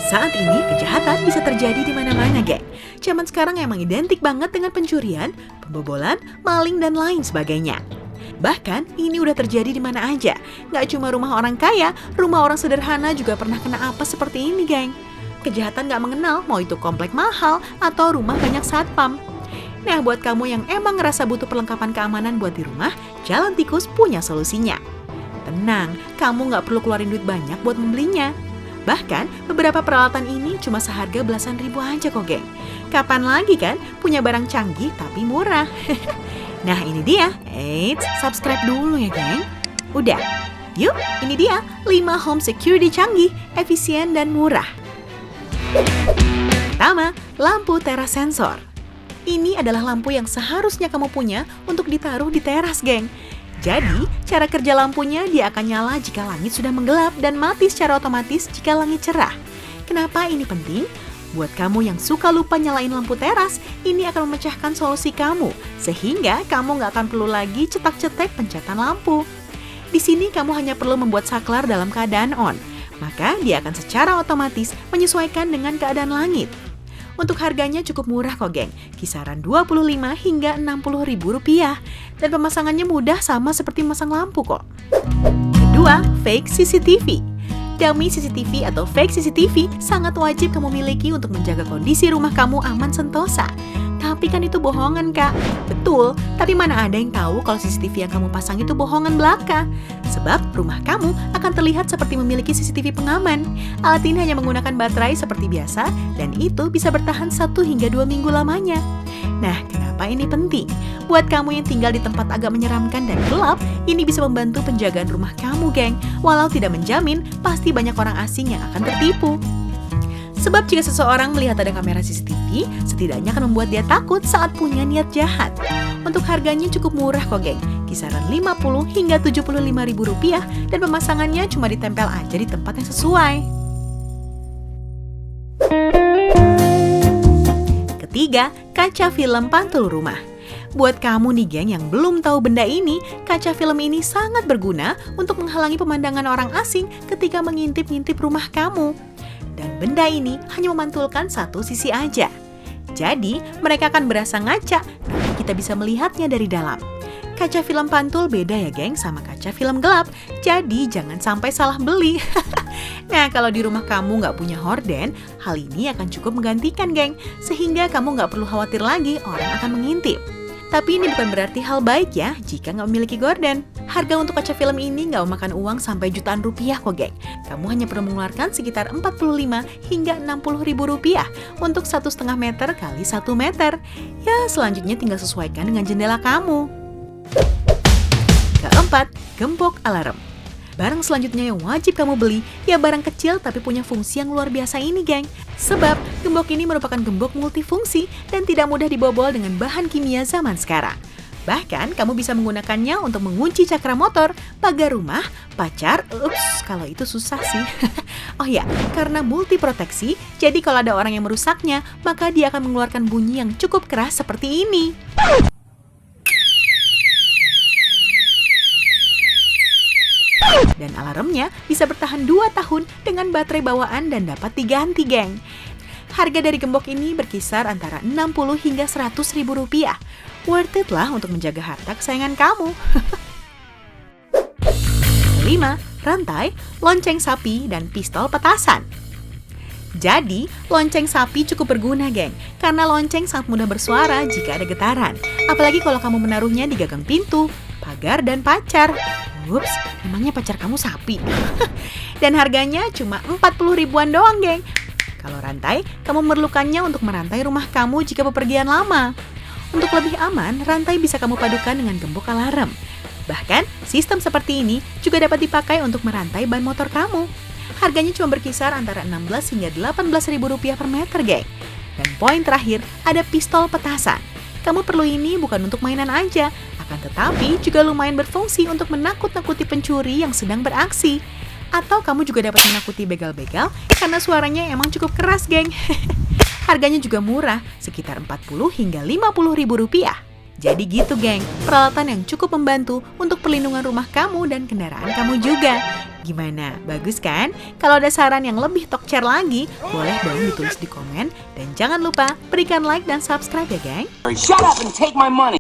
Saat ini, kejahatan bisa terjadi di mana-mana, geng. Zaman sekarang emang identik banget dengan pencurian, pembobolan, maling, dan lain sebagainya. Bahkan, ini udah terjadi di mana aja. Nggak cuma rumah orang kaya, rumah orang sederhana juga pernah kena apa seperti ini, geng. Kejahatan nggak mengenal mau itu komplek mahal atau rumah banyak satpam. Nah, buat kamu yang emang ngerasa butuh perlengkapan keamanan buat di rumah, Jalan Tikus punya solusinya. Tenang, kamu nggak perlu keluarin duit banyak buat membelinya. Bahkan, beberapa peralatan ini cuma seharga belasan ribu aja kok, geng. Kapan lagi kan punya barang canggih tapi murah? Nah, ini dia. Eits, subscribe dulu ya, geng. Udah. Yuk, ini dia 5 home security canggih, efisien, dan murah. Pertama, lampu teras sensor. Ini adalah lampu yang seharusnya kamu punya untuk ditaruh di teras, geng. Jadi, cara kerja lampunya dia akan nyala jika langit sudah menggelap dan mati secara otomatis jika langit cerah. Kenapa ini penting? Buat kamu yang suka lupa nyalain lampu teras, ini akan memecahkan solusi kamu, sehingga kamu nggak akan perlu lagi cetak-cetek pencatan lampu. Di sini kamu hanya perlu membuat saklar dalam keadaan on, maka dia akan secara otomatis menyesuaikan dengan keadaan langit. Untuk harganya cukup murah kok, geng, kisaran 25 hingga 60 ribu rupiah. Dan pemasangannya mudah sama seperti memasang lampu kok. Kedua, fake CCTV. Dummy CCTV atau fake CCTV sangat wajib kamu miliki untuk menjaga kondisi rumah kamu aman sentosa. Tapi kan itu bohongan, Kak. Betul, tapi mana ada yang tahu kalau CCTV yang kamu pasang itu bohongan belaka. Sebab rumah kamu akan terlihat seperti memiliki CCTV pengaman. Alat ini hanya menggunakan baterai seperti biasa dan itu bisa bertahan 1 hingga 2 minggu lamanya. Nah, kenapa ini penting? Buat kamu yang tinggal di tempat agak menyeramkan dan gelap, ini bisa membantu penjagaan rumah kamu, geng. Walau tidak menjamin, pasti banyak orang asing yang akan tertipu. Sebab jika seseorang melihat ada kamera CCTV, setidaknya akan membuat dia takut saat punya niat jahat. Untuk harganya cukup murah kok, geng, kisaran 50 hingga 75 ribu rupiah dan pemasangannya cuma ditempel aja di tempat yang sesuai. Ketiga, kaca film pantul rumah. Buat kamu nih, geng, yang belum tahu benda ini, kaca film ini sangat berguna untuk menghalangi pemandangan orang asing ketika mengintip-ngintip rumah kamu. Dan benda ini hanya memantulkan satu sisi aja. Jadi, mereka akan berasa ngaca, tapi kita bisa melihatnya dari dalam. Kaca film pantul beda ya, geng, sama kaca film gelap. Jadi, jangan sampai salah beli. Nah, kalau di rumah kamu nggak punya horden, hal ini akan cukup menggantikan, geng. Sehingga kamu nggak perlu khawatir lagi orang akan mengintip. Tapi ini bukan berarti hal baik ya jika nggak memiliki gorden. Harga untuk kaca film ini nggak memakan uang sampai jutaan rupiah kok, geng. Kamu hanya perlu mengeluarkan sekitar 45 hingga 60 ribu rupiah untuk 1,5 meter kali 1 meter. Ya, selanjutnya tinggal sesuaikan dengan jendela kamu. Keempat, gembok alarm. Barang selanjutnya yang wajib kamu beli, ya barang kecil tapi punya fungsi yang luar biasa ini, geng. Sebab, gembok ini merupakan gembok multifungsi dan tidak mudah dibobol dengan bahan kimia zaman sekarang. Bahkan, kamu bisa menggunakannya untuk mengunci cakra motor, pagar rumah, pacar, kalau itu susah sih. Oh ya, karena multi proteksi, jadi kalau ada orang yang merusaknya, maka dia akan mengeluarkan bunyi yang cukup keras seperti ini. Dan alarmnya bisa bertahan 2 tahun dengan baterai bawaan dan dapat diganti, geng. Harga dari gembok ini berkisar antara 60 hingga 100 ribu rupiah. Worth it lah untuk menjaga harta kesayangan kamu. Kelima, rantai, lonceng sapi, dan pistol petasan. Jadi, lonceng sapi cukup berguna, geng, karena lonceng sangat mudah bersuara jika ada getaran. Apalagi kalau kamu menaruhnya di gagang pintu, pagar, dan pacar. Ups, emangnya pacar kamu sapi? Dan harganya cuma 40 ribuan doang, geng. Kalau rantai, kamu memerlukannya untuk merantai rumah kamu jika bepergian lama. Untuk lebih aman, rantai bisa kamu padukan dengan gembok alarm. Bahkan, sistem seperti ini juga dapat dipakai untuk merantai ban motor kamu. Harganya cuma berkisar antara 16 hingga 18 ribu rupiah per meter, geng. Dan poin terakhir, ada pistol petasan. Kamu perlu ini bukan untuk mainan aja, akan tetapi juga lumayan berfungsi untuk menakut-nakuti pencuri yang sedang beraksi. Atau kamu juga dapat menakuti begal-begal karena suaranya emang cukup keras, geng. Harganya juga murah, sekitar 40 hingga 50 ribu rupiah. Jadi gitu geng, peralatan yang cukup membantu untuk perlindungan rumah kamu dan kendaraan kamu juga. Gimana? Bagus kan? Kalau ada saran yang lebih tokcer lagi, boleh dong ditulis di komen. Dan jangan lupa berikan like dan subscribe ya geng. Shut up and take my money.